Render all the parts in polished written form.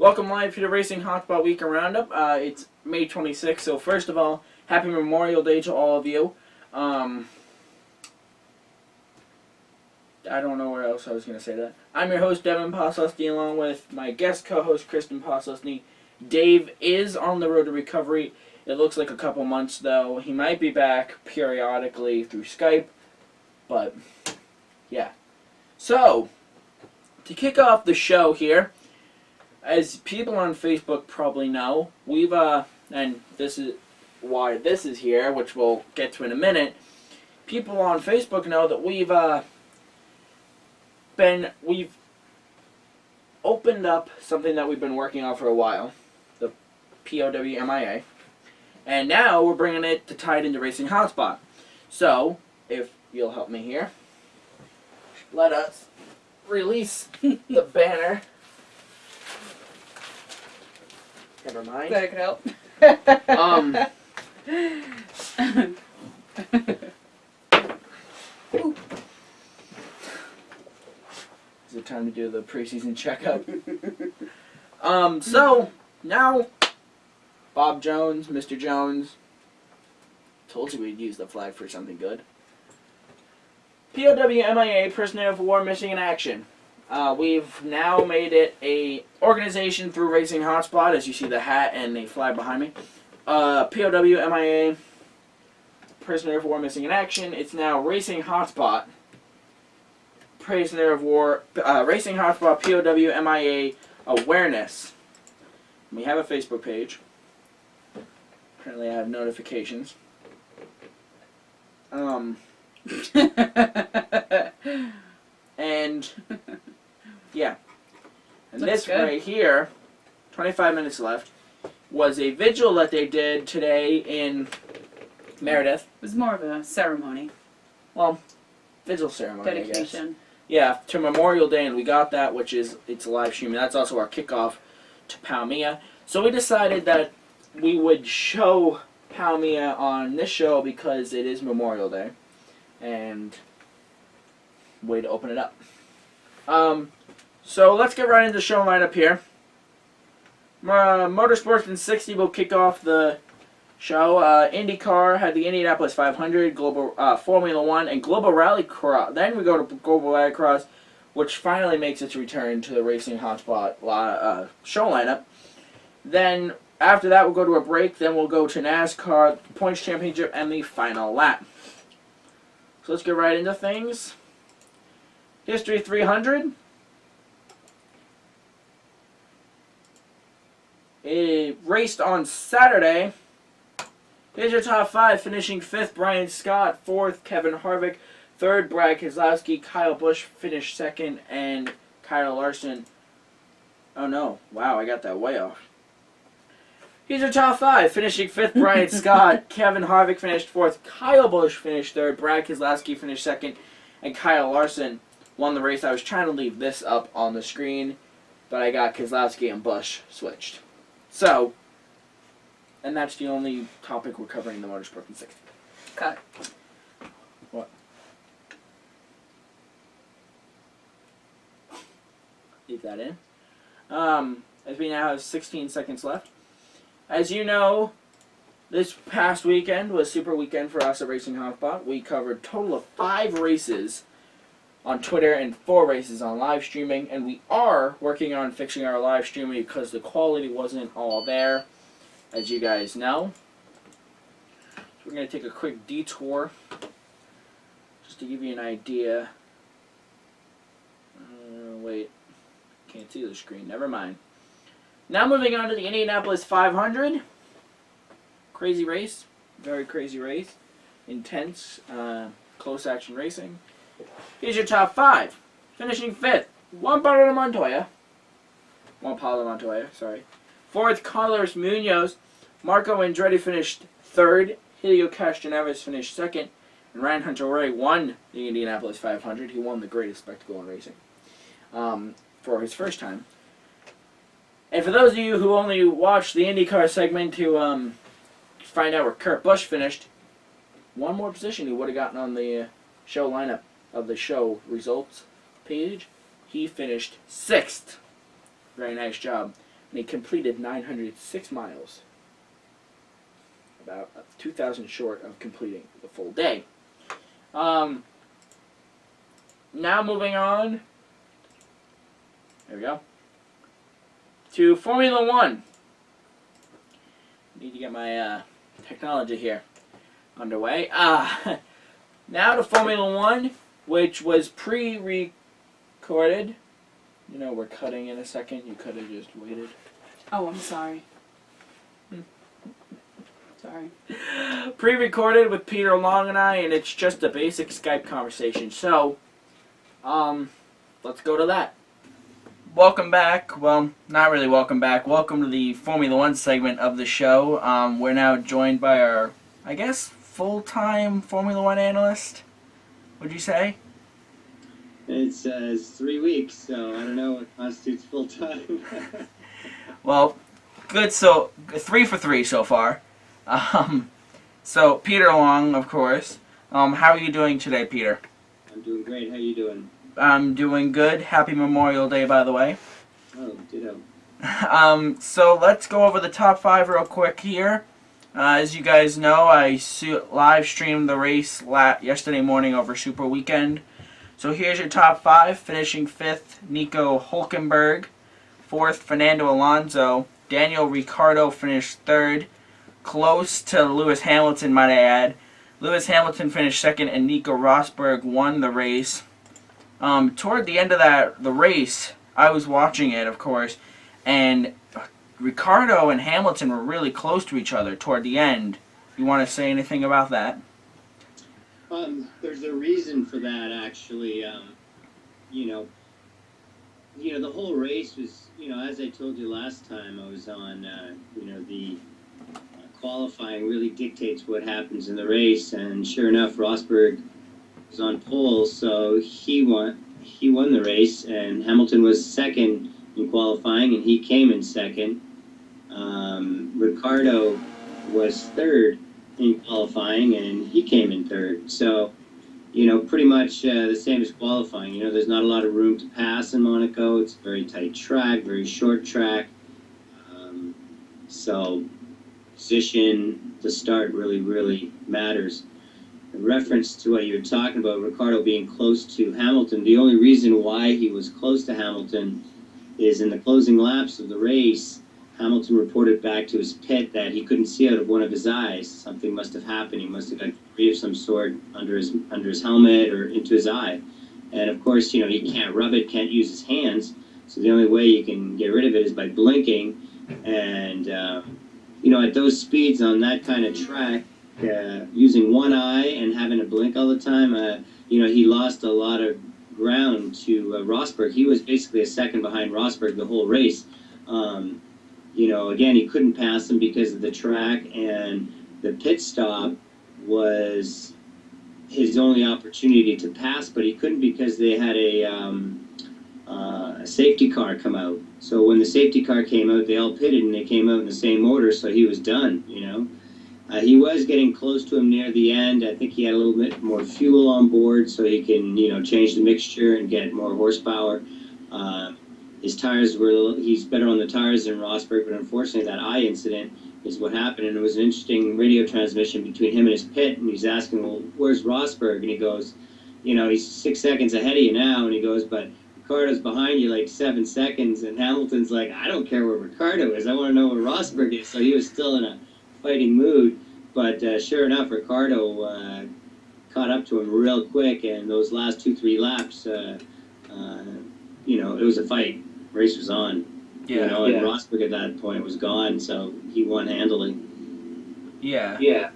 Welcome live to the Racing Hotspot Weekend Roundup. It's May 26th, so first of all, Happy Memorial Day to all of you. I don't know where else I was going to say that. I'm your host, Devin Poslusny, along with my guest co-host, Kristen Poslusny. Dave is on the road to recovery. It looks like a couple months, though. He might be back periodically through Skype, but yeah. So, to kick off the show here, as people on Facebook probably know, we've, and this is why this is here, which we'll get to in a minute, people on Facebook know that we've opened up something that we've been working on for a while, the POWMIA, and now we're bringing it to tie it into Racing Hotspot. So, if you'll help me here, let us release the banner. Never mind. That could help. Is it time to do the preseason checkup? So, now, Bob Jones, Mr. Jones, told you we'd use the flag for something good. POWMIA, Prisoner of War Missing in Action. We've now made it a organization through Racing Hotspot, as you see the hat and the flag behind me. POWMIA, Prisoner of War Missing in Action. It's now Racing Hotspot, Prisoner of War, Racing Hotspot, POWMIA Awareness. We have a Facebook page. Apparently I have notifications. And yeah, and Looks this good. right here, 25 minutes left, was a vigil that they did today in Meredith. It was more of a ceremony. Well, vigil ceremony, I guess. Dedication. Yeah, to Memorial Day, and we got that, which is, it's live streaming. That's also our kickoff to Palmia. So we decided that we would show Palmia on this show because it is Memorial Day, and way to open it up. So let's get right into the show lineup here. Motorsports in 60 will kick off the show. IndyCar had the Indianapolis 500, Global Formula One, and Global Rallycross. Then we go to Global Rallycross, which finally makes its return to the Racing Hotspot show lineup. Then after that, we'll go to a break. Then we'll go to NASCAR Points Championship and the final lap. So let's get right into things. History 300. It raced on Saturday. Here's your top 5. Finishing 5th, Brian Scott. 4th, Kevin Harvick. 3rd, Brad Keselowski. Kyle Busch finished 2nd. And Kyle Larson. Oh no. Wow, I got that way off. Here's your top 5. Finishing 5th, Brian Scott. Kevin Harvick finished 4th. Kyle Busch finished 3rd. Brad Keselowski finished 2nd. And Kyle Larson won the race. I was trying to leave this up on the screen, but I got Keselowski and Busch switched. So, and that's the only topic we're covering in the Motorsport in 60. Cut. What? Leave that in. As we now have 16 seconds left. As you know, this past weekend was Super Weekend for us at Racing Hotspot. We covered a total of 5 races on Twitter and 4 races on live streaming, and we are working on fixing our live streaming because the quality wasn't all there, as you guys know. So we're going to take a quick detour just to give you an idea. Wait, can't see the screen, never mind. Now moving on to the Indianapolis 500. Crazy race, very crazy race, intense, close action racing. Here's your top 5. Finishing 5th, Juan Pablo Montoya. 4th, Carlos Munoz. Marco Andretti finished 3rd. Helio Castroneves finished 2nd. And Ryan Hunter-Reay won the Indianapolis 500. He won the greatest spectacle in racing for his first time. And for those of you who only watched the IndyCar segment to find out where Kurt Busch finished, one more position he would have gotten on the show lineup of the show results page. He finished 6th. Very nice job. and he completed 906 miles. About 2,000 short of completing the full day. Now moving on. There we go. To Formula One. Need to get my technology here underway. Now to Formula One, which was pre-recorded. You know, we're cutting in a second. You could have just waited. Oh, I'm sorry. Sorry. Pre-recorded with Peter Long and I, and it's just a basic Skype conversation. So, let's go to that. Welcome back. Well, not really welcome back. Welcome to the Formula One segment of the show. We're now joined by our, I guess, full-time Formula One analyst. Would you say? It's 3 weeks, so I don't know what constitutes full-time. Well, good. So 3 for 3 so far. So Peter Long, of course. How are you doing today, Peter? I'm doing great. How you doing? I'm doing good. Happy Memorial Day, by the way. Oh, ditto. So let's go over the top 5 real quick here. As you guys know, I live streamed the race yesterday morning over Super Weekend. So here's your top 5. Finishing 5th, Nico Hülkenberg. 4th, Fernando Alonso. Daniel Ricciardo finished 3rd. Close to Lewis Hamilton, might I add. Lewis Hamilton finished 2nd, and Nico Rosberg won the race. Toward the end of the race, I was watching it, of course, and Ricciardo and Hamilton were really close to each other toward the end. You want to say anything about that? There's a reason for that, actually. The whole race was, as I told you last time, I was on, the qualifying really dictates what happens in the race, and sure enough, Rosberg was on pole, so he won the race, and Hamilton was 2nd in qualifying, and he came in 2nd. Ricciardo was 3rd in qualifying, and he came in 3rd. So, pretty much the same as qualifying. There's not a lot of room to pass in Monaco. It's a very tight track, very short track. So position, the start really, really matters. In reference to what you were talking about, Ricciardo being close to Hamilton, the only reason why he was close to Hamilton is in the closing laps of the race, Hamilton reported back to his pit that he couldn't see out of one of his eyes. Something must have happened. He must have got debris of some sort under his helmet or into his eye. And of course, he can't rub it, can't use his hands. So the only way you can get rid of it is by blinking. And, at those speeds on that kind of track, using one eye and having to blink all the time, he lost a lot of ground to Rosberg. He was basically a second behind Rosberg the whole race. Again, he couldn't pass him because of the track, and the pit stop was his only opportunity to pass, but he couldn't because they had a safety car come out. So when the safety car came out, they all pitted, and they came out in the same order, so he was done, He was getting close to him near the end. I think he had a little bit more fuel on board so he can, change the mixture and get more horsepower. His tires he's better on the tires than Rosberg, but unfortunately that eye incident is what happened. And it was an interesting radio transmission between him and his pit, and he's asking, well, where's Rosberg? And he goes, he's 6 seconds ahead of you now. And he goes, but Ricciardo's behind you like 7 seconds. And Hamilton's like, I don't care where Ricciardo is. I want to know where Rosberg is. So he was still in a fighting mood. But sure enough, Ricciardo caught up to him real quick. And those last 2-3 laps, it was a fight. Race was on. And Rosberg at that point was gone, so he won handily. Yeah.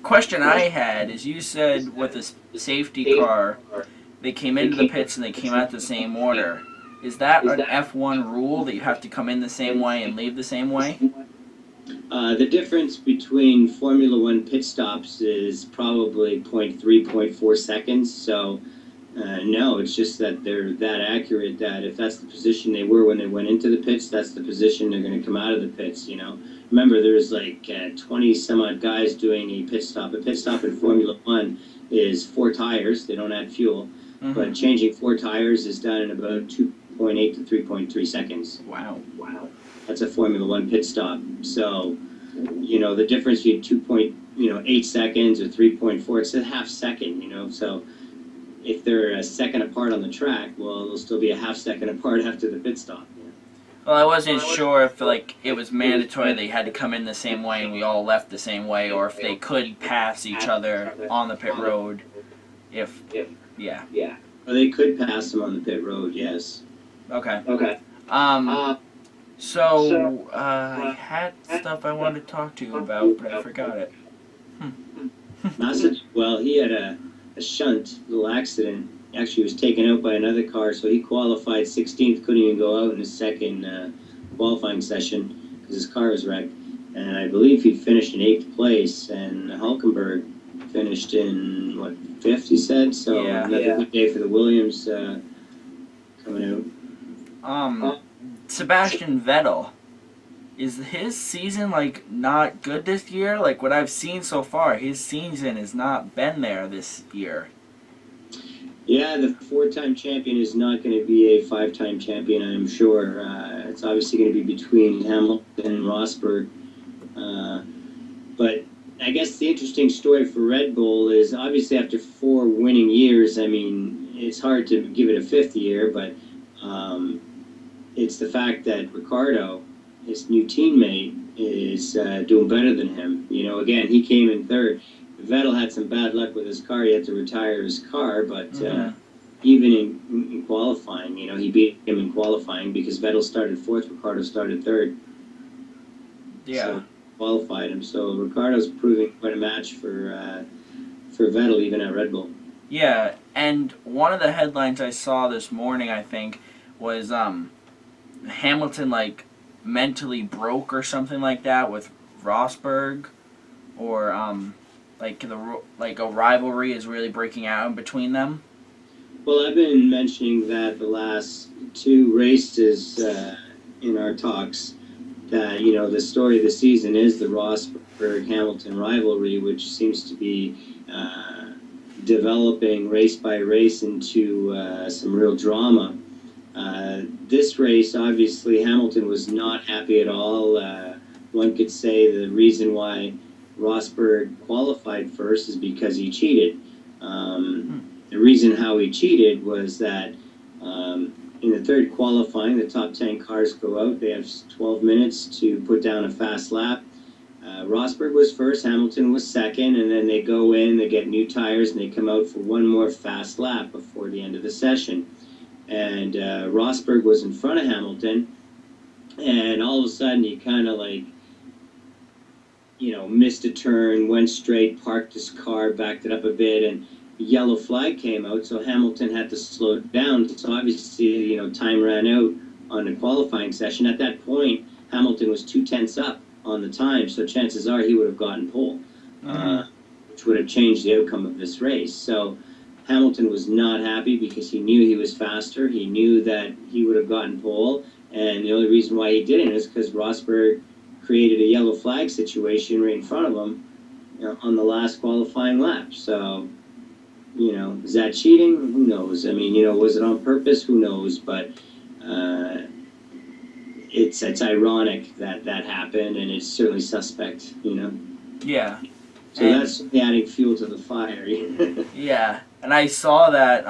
Question I had is, you said with the safety car, they came into the pits and they came out the same order. Is that an F1 rule that you have to come in the same way and leave the same way? The difference between Formula One pit stops is probably 0.3, 0.4 seconds. So, no, it's just that they're that accurate that if that's the position they were when they went into the pits, that's the position they're going to come out of the pits, Remember, there's like 20 some odd guys doing a pit stop. A pit stop in Formula One is 4 tires. They don't add fuel. Mm-hmm. But changing 4 tires is done in about 3.8 to 3.3 seconds. Wow. That's a Formula One pit stop. So, the difference between 2.8 seconds or 3.4, it's a half second, So if they're a second apart on the track, well, they'll still be a half second apart after the pit stop. Well, I wasn't sure if it was mandatory they had to come in the same way and we all left the same way, or if they could pass each other on the pit road. Yeah. Well, they could pass them on the pit road, yes. Okay. So I had stuff I wanted to talk to you about, but I forgot it. Well, he had a shunt, little accident. Actually, he was taken out by another car, so he qualified 16th, couldn't even go out in his second qualifying session because his car was wrecked. And I believe he finished in 8th place, and Hulkenberg finished in, 5th, he said? So another good day for the Williams coming out. Sebastian Vettel, is his season, not good this year? What I've seen so far, his season has not been there this year. Yeah, the 4-time champion is not going to be a 5-time champion, I'm sure. It's obviously going to be between Hamilton and Rosberg. But I guess the interesting story for Red Bull is obviously after 4 winning years, it's hard to give it a 5th year, but it's the fact that Ricciardo, his new teammate, is doing better than him. Again, he came in 3rd. Vettel had some bad luck with his car. He had to retire his car, but even in qualifying, he beat him in qualifying because Vettel started 4th, Ricciardo started 3rd. Yeah. So qualified him. So Ricciardo's proving quite a match for Vettel, even at Red Bull. Yeah, and one of the headlines I saw this morning, I think, was Hamilton mentally broke or something like that with Rosberg, or a rivalry is really breaking out between them. Well, I've been mentioning that the last 2 races in our talks, that the story of the season is the Rosberg-Hamilton rivalry, which seems to be developing race by race into some real drama. This race, obviously, Hamilton was not happy at all. One could say the reason why Rosberg qualified first is because he cheated. The reason how he cheated was that in the 3rd qualifying, the top 10 cars go out. They have 12 minutes to put down a fast lap. Rosberg was first, Hamilton was second, and then they go in, they get new tires, and they come out for one more fast lap before the end of the session. And Rosberg was in front of Hamilton, and all of a sudden he kind of missed a turn, went straight, parked his car, backed it up a bit, and the yellow flag came out, so Hamilton had to slow down. So obviously, time ran out on the qualifying session. At that point, Hamilton was 2/10 up on the time, so chances are he would have gotten pole, which would have changed the outcome of this race. So Hamilton was not happy because he knew he was faster. He knew that he would have gotten pole, and the only reason why he didn't is because Rosberg created a yellow flag situation right in front of him on the last qualifying lap. So, is that cheating? Who knows? Was it on purpose? Who knows? But it's ironic that happened, and it's certainly suspect, Yeah. So that's adding fuel to the fire. Yeah, and I saw that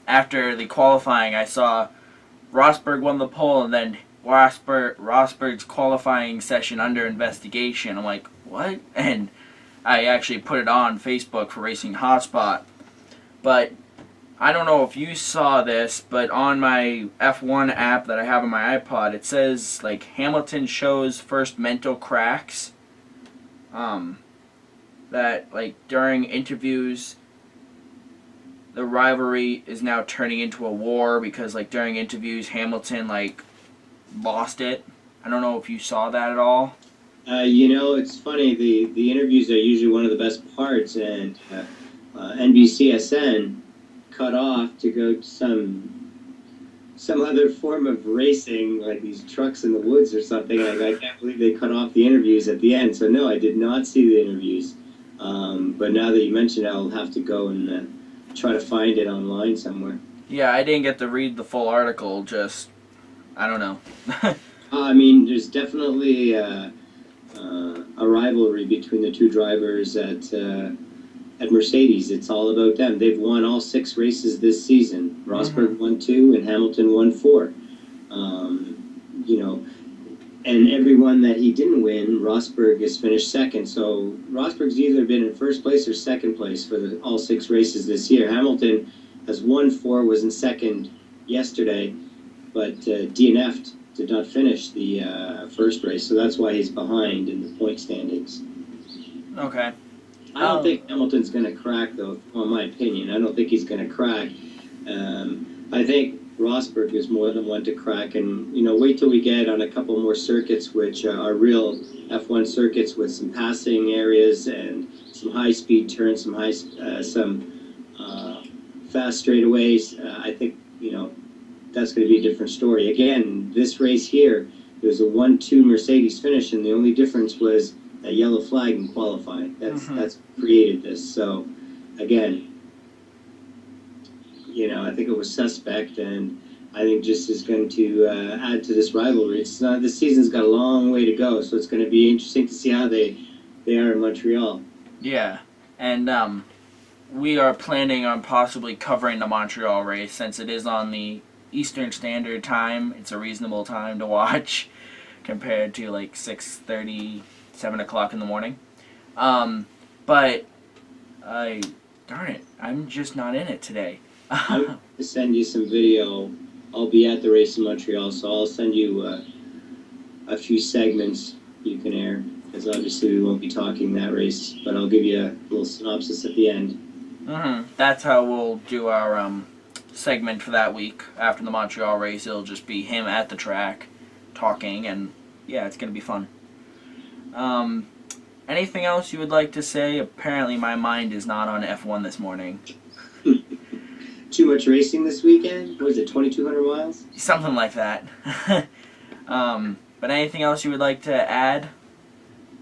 after the qualifying, I saw Rosberg won the pole, and then Rosberg's qualifying session under investigation. I'm like, what? And I actually put it on Facebook for Racing Hotspot. But I don't know if you saw this, but on my F1 app that I have on my iPod, it says Hamilton shows first mental cracks. That during interviews, the rivalry is now turning into a war because during interviews Hamilton lost it. I don't know if you saw that at all. It's funny. The interviews are usually one of the best parts, and NBCSN cut off to go to some other form of racing, like these trucks in the woods or something. I can't believe they cut off the interviews at the end. So no, I did not see the interviews. But now that you mentioned it, I'll have to go and try to find it online somewhere. Yeah, I didn't get to read the full article. Just I don't know. I mean, there's definitely a rivalry between the two drivers at Mercedes. It's all about them. They've won all 6 races this season. Rosberg won 2 and Hamilton won 4. You know, and every one that he didn't win, Rosberg has finished second. So Rosberg's either been in first place or second place for all 6 races this year. Hamilton has won 4, was in second yesterday, but DNF'd, did not finish the first race. So that's why he's behind in the point standings. Okay. I don't think Hamilton's going to crack, though, in my opinion. I don't think he's going to crack. I think Rosberg is more than one to crack. And, you know, wait till we get on a couple more circuits, which are real F1 circuits with some passing areas and some high-speed turns, some fast straightaways. I think, you know, that's going to be a different story. Again, this race here, it was a 1-2 Mercedes finish, and the only difference was that yellow flag in qualifying. That's created this. So, again, you know, I think it was suspect, and I think just is going to add to this rivalry. It's not. This season's got a long way to go, so it's going to be interesting to see how they are in Montreal. Yeah, and we are planning on possibly covering the Montreal race since it is on the Eastern Standard Time. It's a reasonable time to watch compared to like 6:30, 7 o'clock in the morning. But darn it, I'm just not in it today. I'm going to send you some video. I'll be at the race in Montreal, so I'll send you a few segments you can air, because obviously we won't be talking that race, but I'll give you a little synopsis at the end. That's how we'll do our segment for that week. After the Montreal race, it'll just be him at the track talking, and yeah, it's going to be fun. Anything else you would like to say? Apparently my mind is not on F1 this morning. Too much racing this weekend? What is it, 2,200 miles? Something like that. But anything else you would like to add?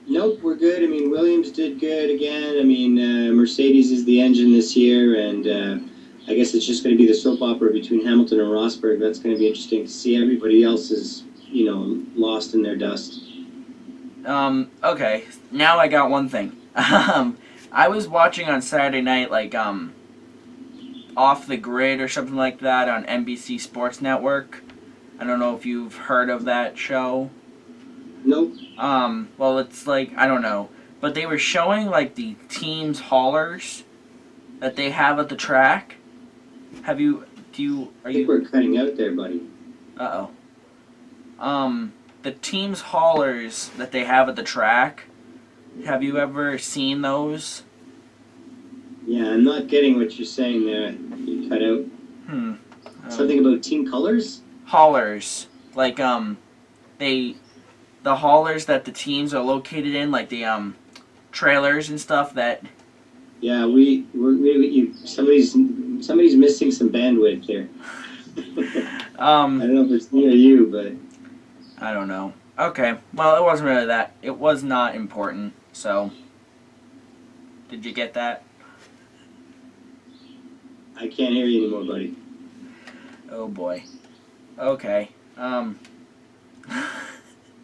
Nope, we're good. I mean, Williams did good again. I mean, Mercedes is the engine this year, and I guess it's just going to be the soap opera between Hamilton and Rosberg. That's going to be interesting to see. Everybody else is, you know, lost in their dust. Okay, now I got one thing. I was watching on Saturday night, like, Off the Grid or something like that on NBC Sports Network. I don't know if you've heard of that show. Nope. Well, it's like, I don't know. But they were showing, like, the team's haulers that they have at the track. I think we're cutting out there, buddy. Uh-oh. The team's haulers that they have at the track, have you ever seen those? Yeah, I'm not getting what you're saying there. You cut out. Something about team colors? Haulers. Like, the haulers that the teams are located in, like the, trailers and stuff that... Yeah, somebody's missing some bandwidth here. I don't know if it's me or you, but... I don't know. Okay, well, it wasn't really that. It was not important, so... Did you get that? I can't hear you anymore, buddy. Oh, boy. Okay,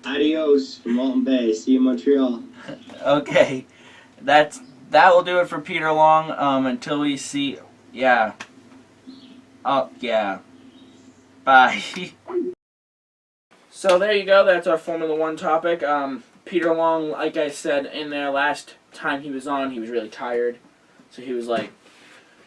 Adios from Walton Bay. See you in Montreal. Okay, that will do it for Peter Long, until we see... Yeah. Yeah. Bye. So there you go, that's our Formula 1 topic. Peter Long, like I said in there last time he was on, he was really tired. So he was like,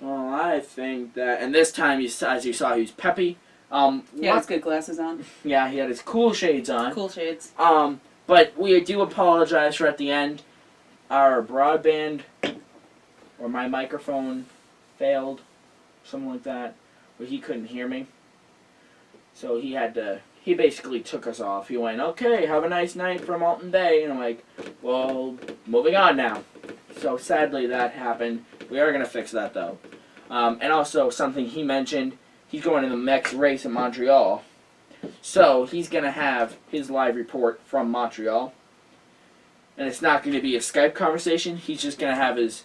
well, I think that... And this time, as you saw, he was peppy. He had his good glasses on. Yeah, he had his cool shades on. Cool shades. But we do apologize for at the end. Our broadband, or my microphone, failed. Something like that. Where he couldn't hear me. So he basically took us off. He went, okay, have a nice night from Alton Bay. And I'm like, well, moving on now. So sadly that happened. We are going to fix that though. And also something he mentioned, he's going to the next race in Montreal. So he's going to have his live report from Montreal. And it's not going to be a Skype conversation. He's just going to have his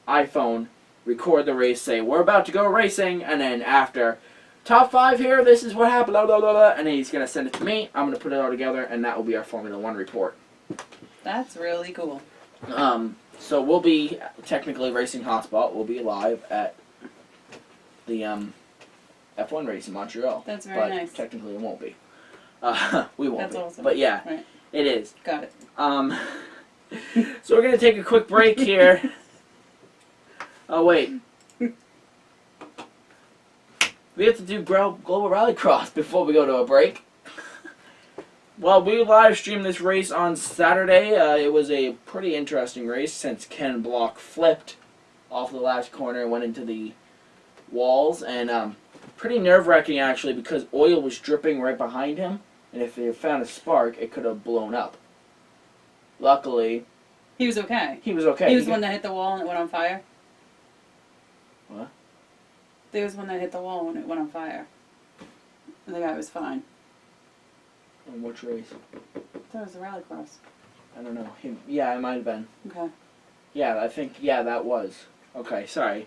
iPhone record the race, say, we're about to go racing, and then after, top 5 here, this is what happened, blah, blah, blah, blah, and then he's going to send it to me. I'm going to put it all together, and that will be our Formula 1 report. That's really cool. So we'll be technically racing Hotspot. We'll be live at the F1 race in Montreal. That's very but nice. Technically it won't be. We won't That's be. awesome. But yeah, Right. it is. Got it. So we're going to take a quick break here. Oh, wait. We have to do Global Rallycross before we go to a break. Well, we live streamed this race on Saturday. It was a pretty interesting race since Ken Block flipped off the last corner and went into the walls. And pretty nerve-wracking, actually, because oil was dripping right behind him. And if they found a spark, it could have blown up. Luckily, He was okay. he was okay. He was the one that hit the wall and it went on fire. What? There was one that hit the wall when it went on fire. And the guy was fine. On which race? That was the rallycross. I don't know. Yeah, it might have been. Okay. Yeah, I think, yeah, that was. Okay, sorry.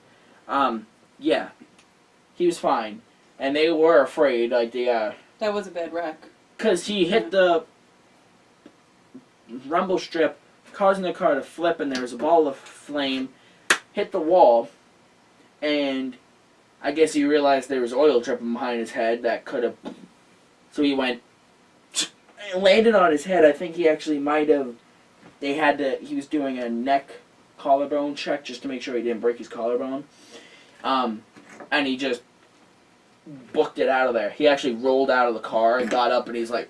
Yeah. He was fine. And they were afraid, like, That was a bad wreck. because he hit the rumble strip, causing the car to flip, and there was a ball of flame, hit the wall, and I guess he realized there was oil dripping behind his head that could have, so he went, and landed on his head. I think he actually might have, he was doing a neck collarbone check just to make sure he didn't break his collarbone, and he just booked it out of there. He actually rolled out of the car and got up, and he's like,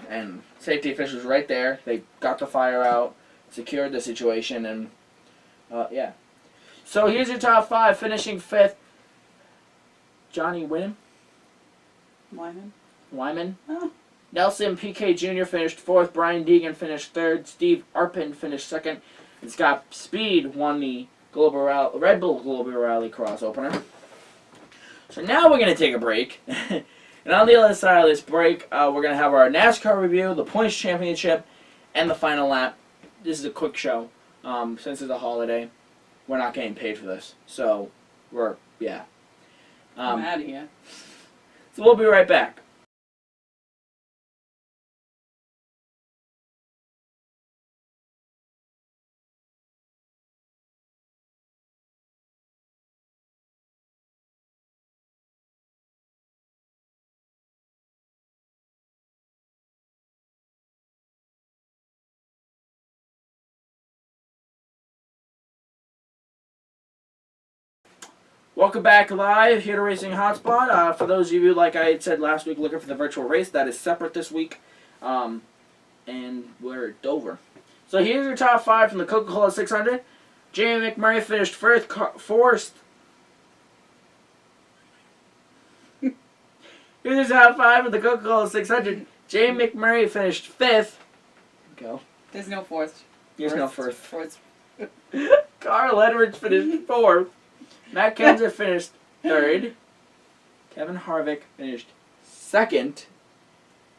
and safety officials right there. They got the fire out, secured the situation, and yeah. So here's your top 5, finishing 5th. Johnny Wyman. Wyman. Oh. Nelson Piquet Jr. finished 4th. Brian Deegan finished 3rd. Steve Arpin finished 2nd. And Scott Speed won the Red Bull Global Rallycross opener. So now we're going to take a break. And on the other side of this break, we're going to have our NASCAR review, the Points Championship, and the final lap. This is a quick show. Since it's a holiday, we're not getting paid for this. So, yeah. I'm out of here. So we'll be right back. Welcome back live here to Racing Hotspot. For those of you, like I had said last week, looking for the virtual race, that is separate this week. And we're at Dover. So here's your top 5 from the Coca-Cola 600. Jamie McMurray finished 4th. Here's your top 5 from the Coca-Cola 600. Jamie McMurray finished 5th. Go. There's no fourth. There's no Fourth. first. Carl Edwards finished 4th. Matt Kenseth finished 3rd. Kevin Harvick finished 2nd.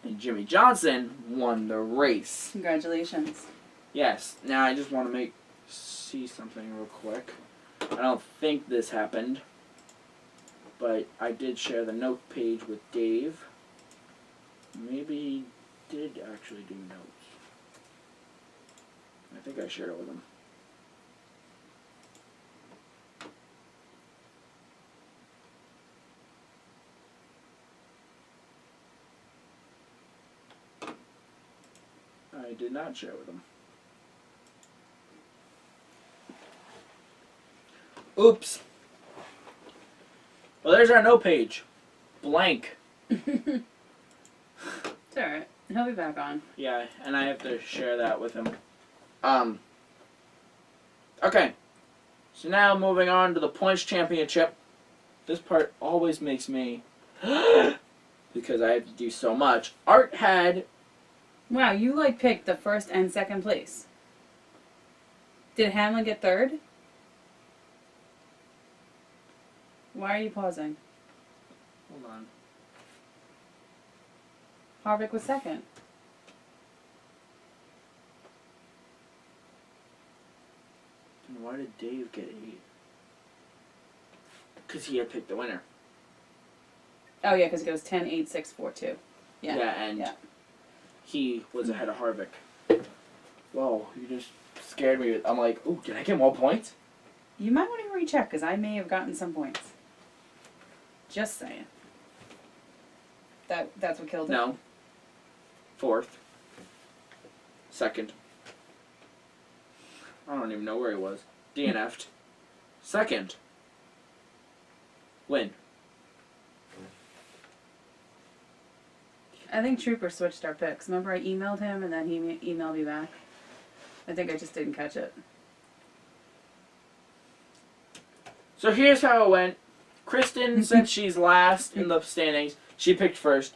And Jimmy Johnson won the race. Congratulations. Yes. Now I just want to see something real quick. I don't think this happened, but I did share the note page with Dave. Maybe he did actually do notes. I think I shared it with him. I did not share with him. Oops. Well, there's our note page. Blank. It's alright. He'll be back on. Yeah, and I have to share that with him. Okay. So now moving on to the Points Championship. This part always makes me because I have to do so much. Art had Wow, you picked the first and second place. Did Hamlin get 3rd? Why are you pausing? hold on. Harvick was 2nd. Why did Dave get 8? Because he had picked the winner. Oh, yeah, because it goes 10, 8, 6, 4, 2. Yeah. And yeah. he was ahead of Harvick. Whoa, you just scared me. I'm like, ooh, did I get more points? You might want to recheck, because I may have gotten some points. Just saying. That's what killed it? No. 4th. 2nd. I don't even know where he was. DNF'd. 2nd. Win. I think Trooper switched our picks. Remember I emailed him and then he emailed me back? I think I just didn't catch it. So here's how it went. Kristen, since she's last in the standings, she picked first.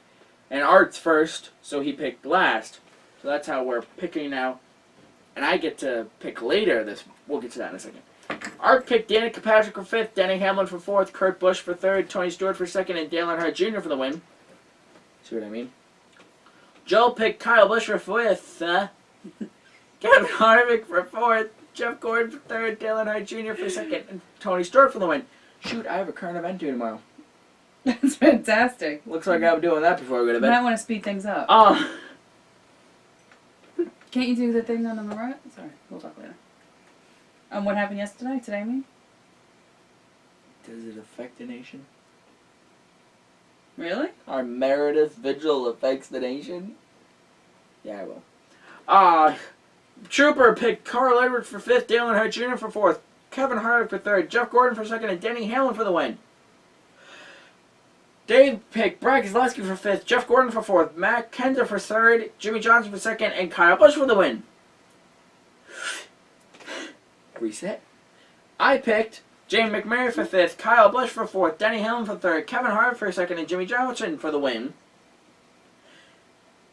And Art's first, so he picked last. So that's how we're picking now. And I get to pick later. We'll get to that in a second. Art picked Danica Patrick for 5th, Denny Hamlin for 4th, Kurt Busch for 3rd, Tony Stewart for 2nd, and Dale Earnhardt Jr. for the win. See what I mean? Joe picked Kyle Busch for 5th, Kevin Harvick for 4th, Jeff Gordon for 3rd, Dale Earnhardt Jr. for 2nd, and Tony Stewart for the win. Shoot, I have a current event due tomorrow. That's fantastic. Looks like I'm doing that before I go to You bed. might want to speed things up. Can't you do the thing on the right? Sorry, we'll talk later. What happened yesterday? Today, I mean? Does it affect the nation? Really? Our Meredith vigil affects the nation? Yeah, I will. Trooper picked Carl Edwards for 5th, Dale Earnhardt Jr. for 4th, Kevin Harvick for 3rd, Jeff Gordon for 2nd, and Denny Hamlin for the win. Dave picked Brad Keselowski for 5th, Jeff Gordon for 4th, Matt Kenseth for 3rd, Jimmy Johnson for 2nd, and Kyle Busch for the win. Reset. I picked Jane McMurray for 5th, Kyle Busch for 4th, Denny Hamlin for 3rd, Kevin Harvick for 2nd, and Jimmy Johnson for the win.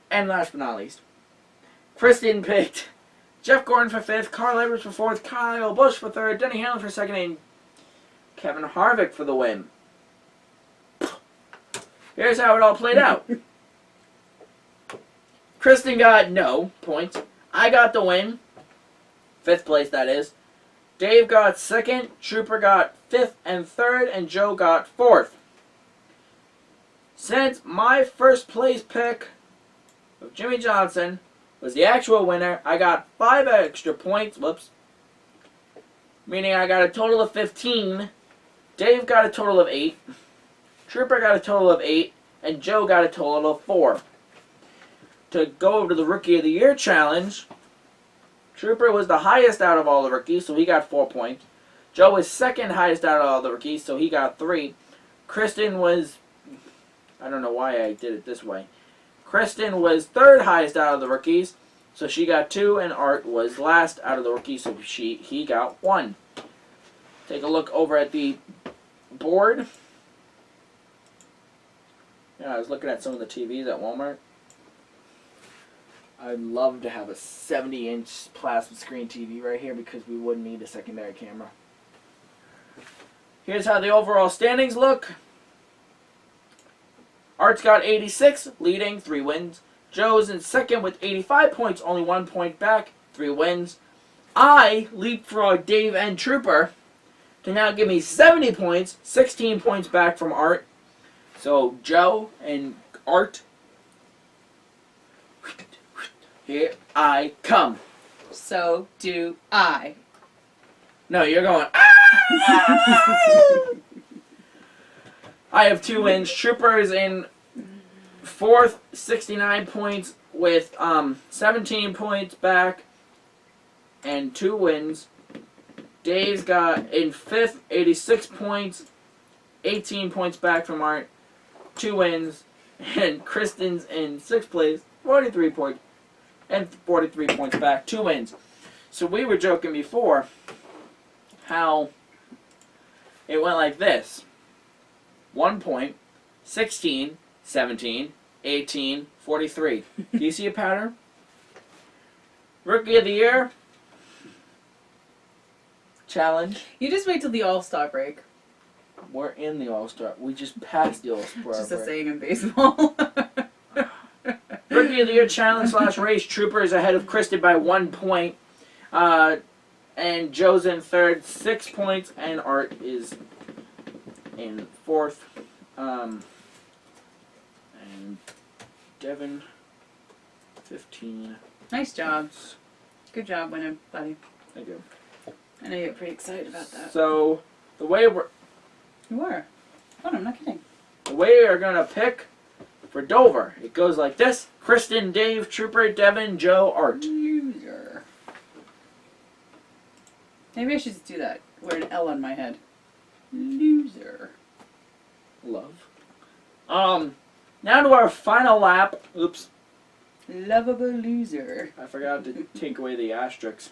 And last but not least, Kristen picked Jeff Gordon for 5th, Carl Edwards for 4th, Kyle Busch for 3rd, Denny Hamlin for 2nd, and Kevin Harvick for the win. Here's how it all played out. Kristen got no points. I got the win. 5th place, that is. Dave got 2nd. Trooper got 5th and 3rd. And Joe got 4th. Since my first place pick of Jimmy Johnson was the actual winner, I got 5 extra points. Whoops. Meaning I got a total of 15. Dave got a total of 8. Trooper got a total of 8. And Joe got a total of 4. To go over to the Rookie of the Year challenge, Trooper was the highest out of all the rookies, so he got 4 points. Joe was 2nd highest out of all the rookies, so he got 3. Kristen was... I don't know why I did it this way. Kristen was 3rd highest out of the rookies, so she got 2, and Art was last out of the rookies, so he got 1. Take a look over at the board. Yeah, I was looking at some of the TVs at Walmart. I'd love to have a 70-inch plasma screen TV right here because we wouldn't need a secondary camera. Here's how the overall standings look. Art's got 86, leading, 3 wins. Joe's in 2nd with 85 points, only 1 point back, 3 wins. I leapfrog Dave and Trooper to now give me 70 points, 16 points back from Art. So Joe and Art, here I come. So do I. No, you're going, ah! I have 2 wins. Trooper is in 4th, 69 points with 17 points back and 2 wins. Dave's got in 5th, 86 points, 18 points back from Art, 2 wins. And Kristen's in 6th place, 43 points, and 43 points back, 2 wins. So we were joking before how it went like this. 1 point, 16, 17, 18, 43. Do you see a pattern? Rookie of the Year challenge. You just wait till the All-Star break. We're in the All-Star. We just passed the All-Star break. Just a saying in baseball. Rookie of the Year challenge / race. Trooper is ahead of Kristen by 1 point. And Joe's in third, 6 points, and Art is in fourth. And Devin, 15. Nice job. Good job winning, buddy. Thank you. I know you're pretty excited about that. So, the way we're... You were. Oh, I'm not kidding. The way we are going to pick for Dover, it goes like this. Kristen, Dave, Trooper, Devin, Joe, Art. Loser. Maybe I should just do that. Wear an L on my head. Loser. Love. Now to our final lap. Oops. Lovable loser. I forgot to take away the asterisks.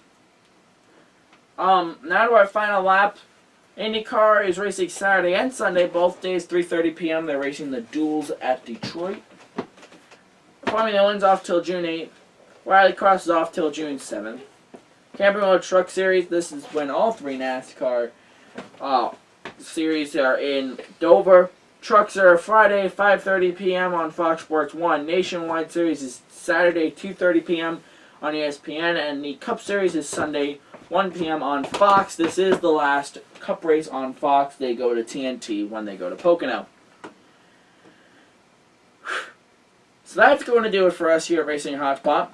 Now to our final lap. IndyCar is racing Saturday and Sunday, both days, 3:30 p.m. They're racing the duels at Detroit. Formula One's off till June 8th. Riley Cross is off till June 7th. Camping World Truck Series, this is when all three NASCAR series are in Dover. Trucks are Friday, 5:30 p.m. on Fox Sports 1. Nationwide Series is Saturday, 2:30 p.m. on ESPN. And the Cup Series is Sunday, 1 p.m. on Fox. This is the last Cup race on Fox. They go to TNT when they go to Pocono. So that's going to do it for us here at Racing Hotspot.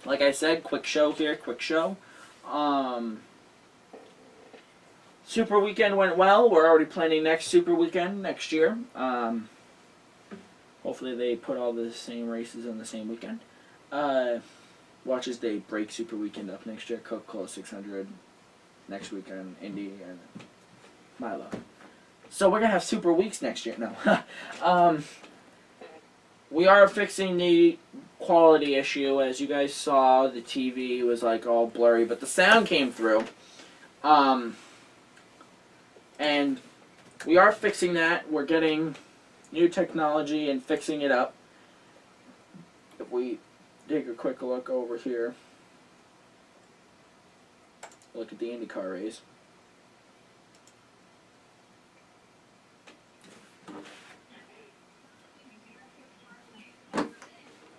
Like I said, quick show here, quick show. Super Weekend went well. We're already planning next Super Weekend next year. Hopefully they put all the same races on the same weekend. Watch as they break Super Weekend up next year. Coca-Cola 600 next weekend, Indy and Milo. So we're gonna have Super Weeks next year. No, we are fixing the quality issue. As you guys saw, the TV was like all blurry, but the sound came through. And we are fixing that. We're getting new technology and fixing it up. If we take a quick look over here, look at the IndyCar race.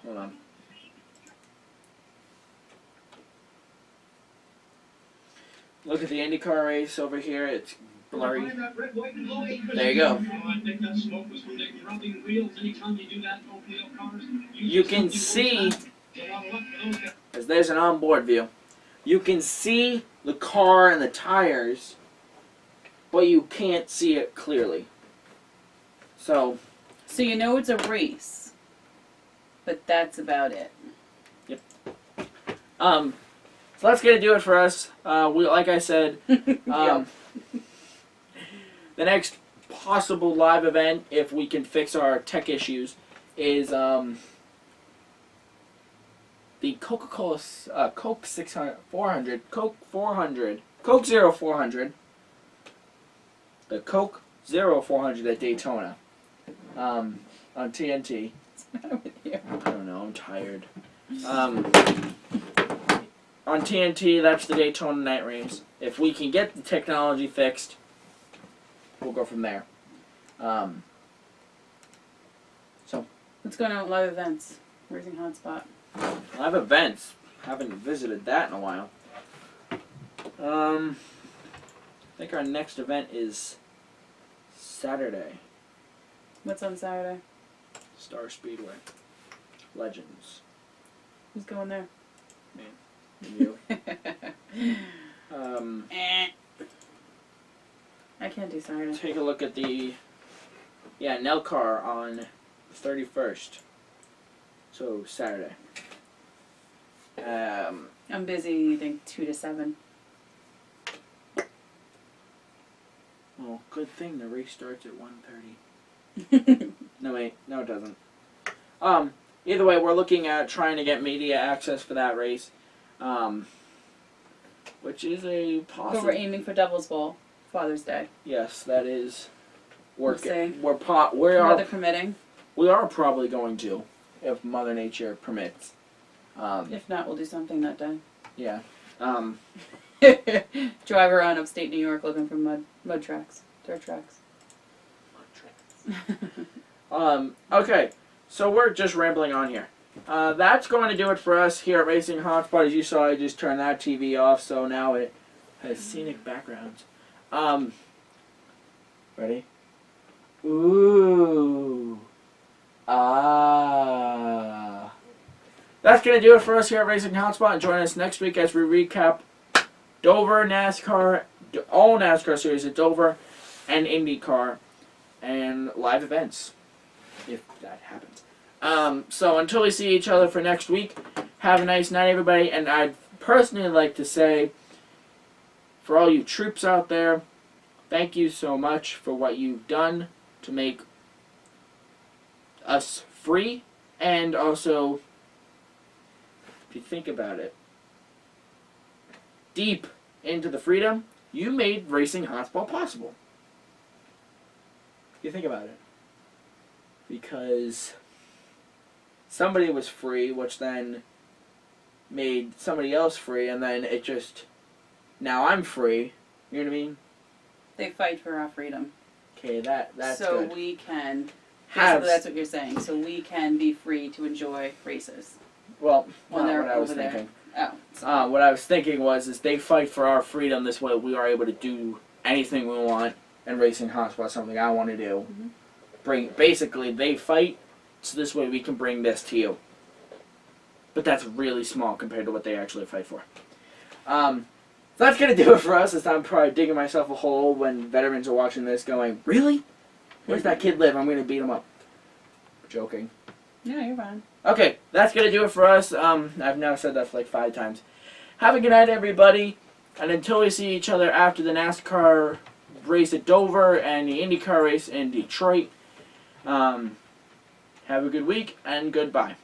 Hold on. Look at the IndyCar race over here. It's blurry. There you go. You can see, as there's an onboard view, you can see the car and the tires, but you can't see it clearly. So you know it's a race, but that's about it. Yep. So that's gonna do it for us. Like I said, Yep. the next possible live event, if we can fix our tech issues, is the Coca-Cola Coke 400, Coke 400, Coke 0400, the Coke 0400 at Daytona, on TNT. What's the matter with you? I don't know, I'm tired. On TNT, that's the Daytona night race. If we can get the technology fixed, we'll go from there. So, What's going on with live events? Racing Hotspot. live events. Haven't visited that in a while. I think our next event is Saturday. What's on Saturday? Star Speedway. Legends. Who's going there? And you. I can't do Saturday. Take a look at the Nelcar on 31st. So Saturday. I'm busy, I think 2 to 7. Well, good thing the race starts at 1:30. No wait, no it doesn't. Either way, we're looking at trying to get media access for that race. Which is a But possible. we're aiming for Devil's Bowl, Father's Day. Yes, that is working. We'll Weather Weather permitting. We are probably going to, if Mother Nature permits. If not, we'll do something that day. Yeah. Drive around upstate New York looking for mud tracks, dirt tracks. Okay, so we're just rambling on here. That's going to do it for us here at Racing Hotspot. As you saw, I just turned that TV off, so now it has scenic backgrounds. Ready? Ooh. Ah. That's going to do it for us here at Racing Hotspot. And join us next week as we recap Dover NASCAR, all NASCAR series at Dover, and IndyCar, and live events, if that happens. So until we see each other for next week, have a nice night, everybody. And I'd personally like to say, for all you troops out there, thank you so much for what you've done to make us free. And also, if you think about it, deep into the freedom, you made Racing Hotspot possible. You think about it. Because somebody was free, which then made somebody else free, and then it just, now I'm free. You know what I mean? They fight for our freedom. Okay, that's so good. We can, Have, that's what you're saying, so we can be free to enjoy races. well, When not they're what I was over there. thinking. Oh. So What I was thinking is they fight for our freedom. This way we are able to do anything we want, and Racing Hotspot something I want to do. Basically, they fight, so this way we can bring this to you. But that's really small compared to what they actually fight for. So that's going to do it for us, as I'm probably digging myself a hole when veterans are watching this going, really? Where's that kid live? I'm going to beat him up. Joking. yeah, you're fine. Okay, that's going to do it for us. I've now said that for like 5 times. Have a good night, everybody. And until we see each other after the NASCAR race at Dover and the IndyCar race in Detroit, have a good week and goodbye.